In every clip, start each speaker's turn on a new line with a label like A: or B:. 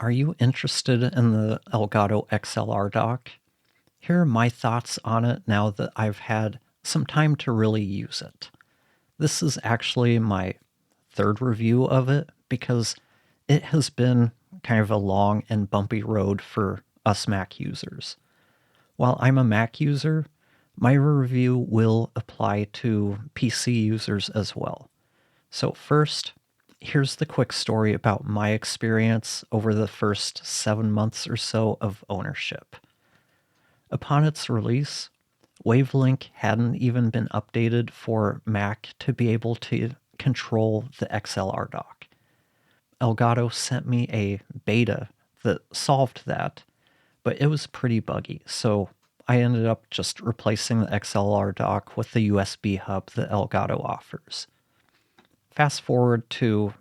A: Are you interested in the Elgato XLR Dock? Here are my thoughts on it now that I've had some time to really use it. This is actually my third review of it because it has been kind of a long and bumpy road for us Mac users. While I'm a Mac user, my review will apply to PC users as well. So first, here's the quick story about my experience over the first 7 months or so of ownership. Upon its release, Wavelink hadn't even been updated for Mac to be able to control the XLR dock. Elgato sent me a beta that solved that, but it was pretty buggy, so I ended up just replacing the XLR dock with the USB hub that Elgato offers. Fast forward to,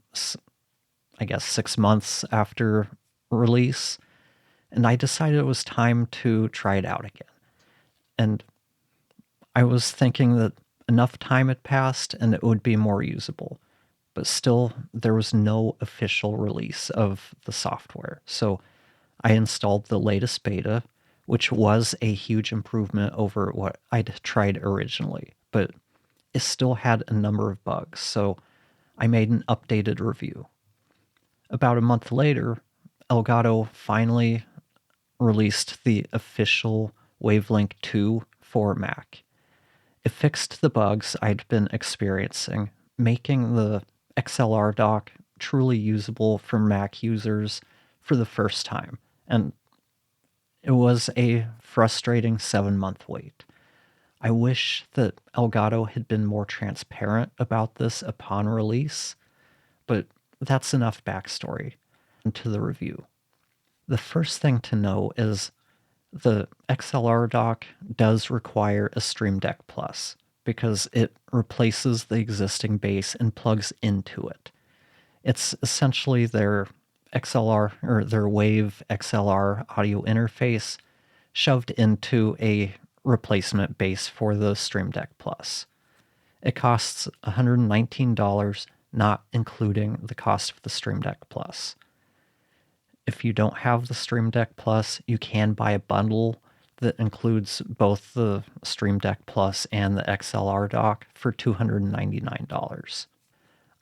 A: I guess, 6 months after release, and I decided it was time to try it out again. And I was thinking that enough time had passed and it would be more usable. But still, there was no official release of the software. So I installed the latest beta, which was a huge improvement over what I'd tried originally. But it still had a number of bugs, so I made an updated review. About a month later, Elgato finally released the official Wavelink 2 for Mac. It fixed the bugs I'd been experiencing, making the XLR dock truly usable for Mac users for the first time, and it was a frustrating 7-month wait. I wish that Elgato had been more transparent about this upon release, but that's enough backstory into the review. The first thing to know is the XLR dock does require a Stream Deck Plus because it replaces the existing base and plugs into it. It's essentially their XLR or their Wave XLR audio interface shoved into a replacement base for the Stream Deck Plus. It costs $119, not including the cost of the Stream Deck Plus. If you don't have the Stream Deck Plus, you can buy a bundle that includes both the Stream Deck Plus and the XLR dock for $299.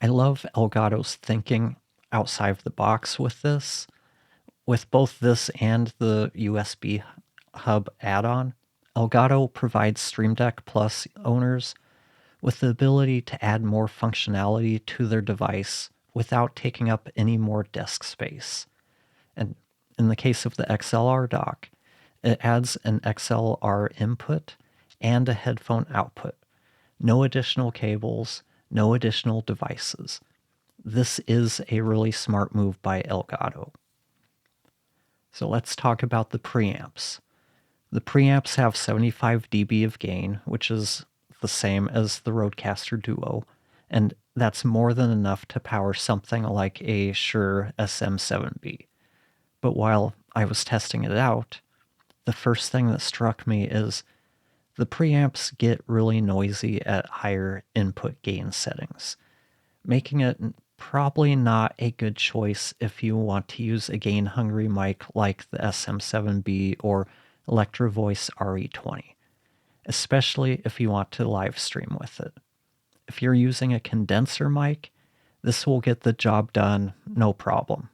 A: I love Elgato's thinking outside of the box with this. With both this and the USB hub add-on, Elgato provides Stream Deck Plus owners with the ability to add more functionality to their device without taking up any more desk space. And in the case of the XLR dock, it adds an XLR input and a headphone output. No additional cables, no additional devices. This is a really smart move by Elgato. So let's talk about the preamps. The preamps have 75 dB of gain, which is the same as the Rodecaster Duo, and that's more than enough to power something like a Shure SM7B. But while I was testing it out, the first thing that struck me is the preamps get really noisy at higher input gain settings, making it probably not a good choice if you want to use a gain-hungry mic like the SM7B or Electro Voice RE20, especially if you want to live stream with it. If you're using a condenser mic, this will get the job done no problem.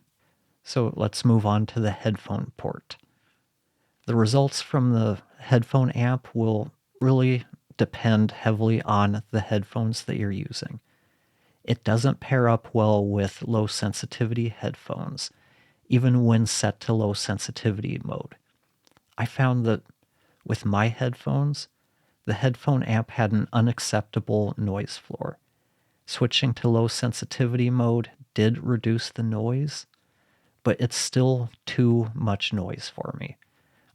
A: So let's move on to the headphone port. The results from the headphone amp will really depend heavily on the headphones that you're using. It doesn't pair up well with low sensitivity headphones, even when set to low sensitivity mode. I found that with my headphones, the headphone amp had an unacceptable noise floor. Switching to low sensitivity mode did reduce the noise, but it's still too much noise for me.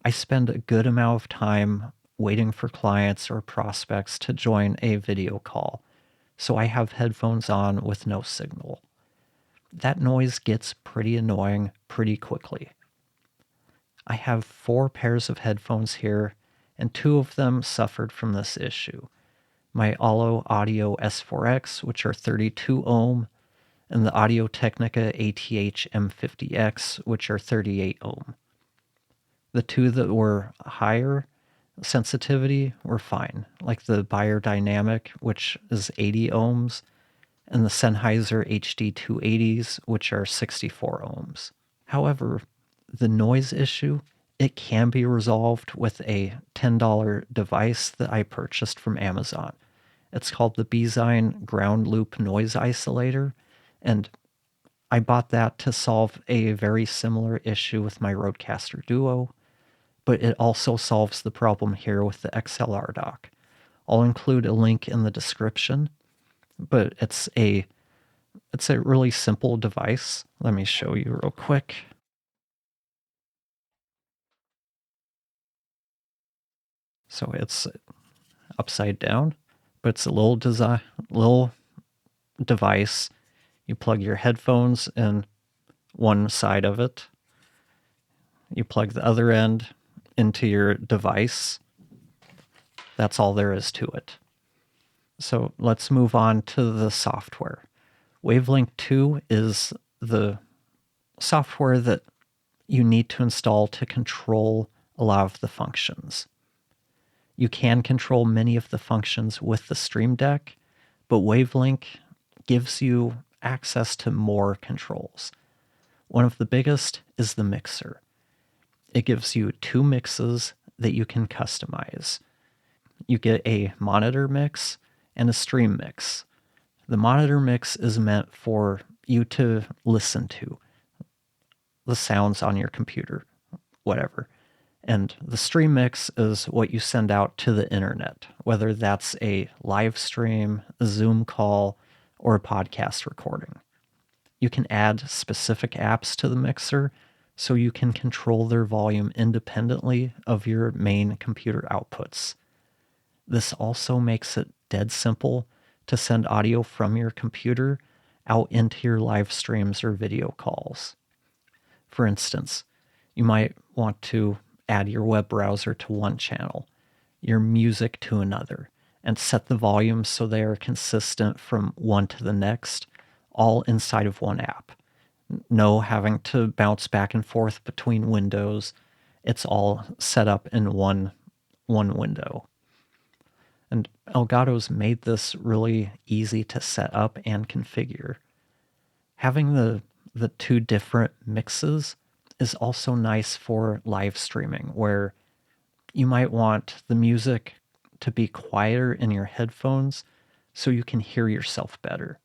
A: I spend a good amount of time waiting for clients or prospects to join a video call, so I have headphones on with no signal. That noise gets pretty annoying pretty quickly. I have 4 pairs of headphones here, and 2 of them suffered from this issue. My Allo Audio S4X, which are 32 ohm, and the Audio-Technica ATH M50X, which are 38 ohm. The two that were higher sensitivity were fine, like the Beyerdynamic, which is 80 ohms, and the Sennheiser HD280s, which are 64 ohms. However, the noise issue, it can be resolved with a $10 device that I purchased from Amazon. It's called the Beezyne Ground Loop Noise Isolator, and I bought that to solve a very similar issue with my Rodecaster Duo, but it also solves the problem here with the XLR dock. I'll include a link in the description, but it's a really simple device. Let me show you real quick. So it's upside down, but it's a little device. You plug your headphones in one side of it. You plug the other end into your device. That's all there is to it. So let's move on to the software. Wavelink 2 is the software that you need to install to control a lot of the functions. You can control many of the functions with the Stream Deck, but Wavelink gives you access to more controls. One of the biggest is the mixer. It gives you 2 mixes that you can customize. You get a monitor mix and a stream mix. The monitor mix is meant for you to listen to the sounds on your computer, whatever. And the stream mix is what you send out to the internet, whether that's a live stream, a Zoom call, or a podcast recording. You can add specific apps to the mixer so you can control their volume independently of your main computer outputs. This also makes it dead simple to send audio from your computer out into your live streams or video calls. For instance, you might want to add your web browser to one channel, your music to another, and set the volumes so they are consistent from one to the next, all inside of one app. No having to bounce back and forth between windows. It's all set up in one window. And Elgato's made this really easy to set up and configure. Having the 2 different mixes is also nice for live streaming, where you might want the music to be quieter in your headphones so you can hear yourself better.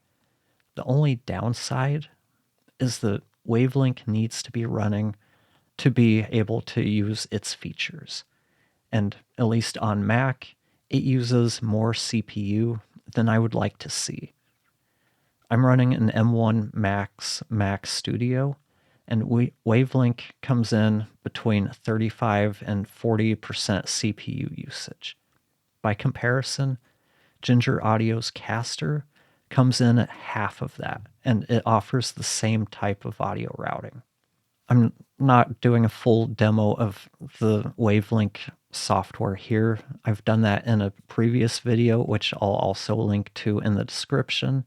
A: The only downside is that Wavelink needs to be running to be able to use its features. And at least on Mac, it uses more CPU than I would like to see. I'm running an M1 Max Mac Studio, and Wavelink comes in between 35 and 40% CPU usage. By comparison, Ginger Audio's Caster comes in at half of that, and it offers the same type of audio routing. I'm not doing a full demo of the Wavelink software here. I've done that in a previous video, which I'll also link to in the description.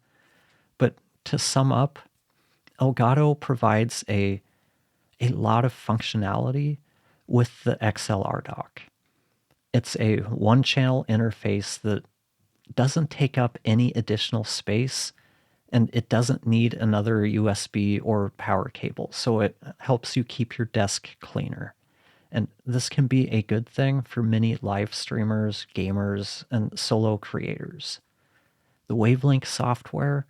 A: But to sum up, Elgato provides a lot of functionality with the XLR dock. It's a one-channel interface that doesn't take up any additional space, and it doesn't need another USB or power cable, so it helps you keep your desk cleaner. And this can be a good thing for many live streamers, gamers, and solo creators. The Wavelink software,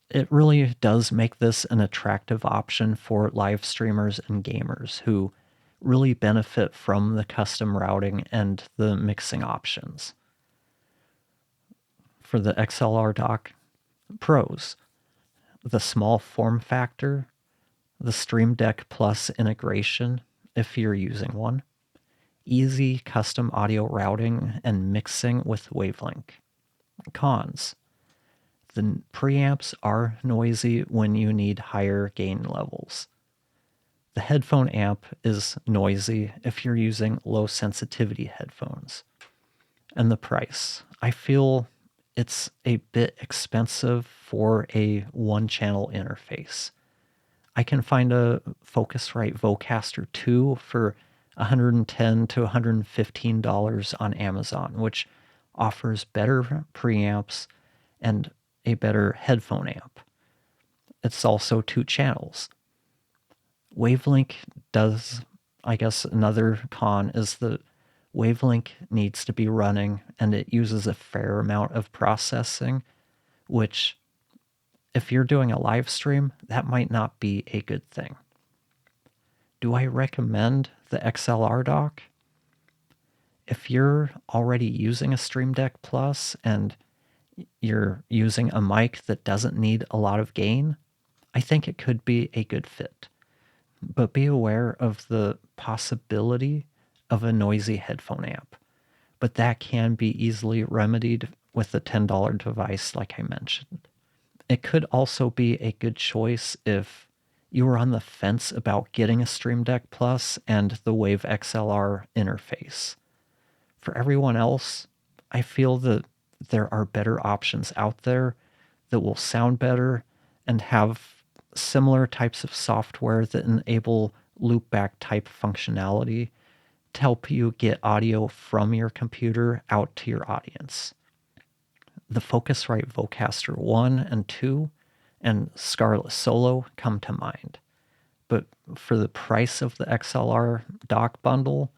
A: it really does make this an attractive option for live streamers and gamers who really benefit from the custom routing and the mixing options. For the XLR dock, pros: the small form factor, the Stream Deck Plus integration if you're using one, easy custom audio routing and mixing with Wavelink. Cons: the preamps are noisy when you need higher gain levels. The headphone amp is noisy if you're using low sensitivity headphones. And the price: I feel it's a bit expensive for a one-channel interface. I can find a Focusrite Vocaster 2 for $110 to $115 on Amazon, which offers better preamps and a better headphone amp. It's also 2 channels. Wavelink does, I guess another con is that Wavelink needs to be running and it uses a fair amount of processing, which if you're doing a live stream, that might not be a good thing. Do I recommend the XLR dock? If you're already using a Stream Deck Plus and you're using a mic that doesn't need a lot of gain, I think it could be a good fit. But be aware of the possibility of a noisy headphone amp. But that can be easily remedied with a $10 device like I mentioned. It could also be a good choice if you were on the fence about getting a Stream Deck Plus and the Wave XLR interface. For everyone else, I feel that there are better options out there that will sound better and have similar types of software that enable loopback type functionality to help you get audio from your computer out to your audience. The Focusrite Vocaster 1 and 2 and Scarlett Solo come to mind. But for the price of the XLR dock bundle,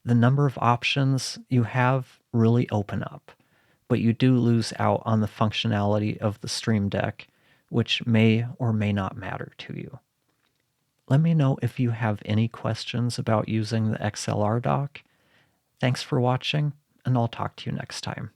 A: the number of options you have really open up, but you do lose out on the functionality of the Stream Deck, which may or may not matter to you. Let me know if you have any questions about using the XLR dock. Thanks for watching, and I'll talk to you next time.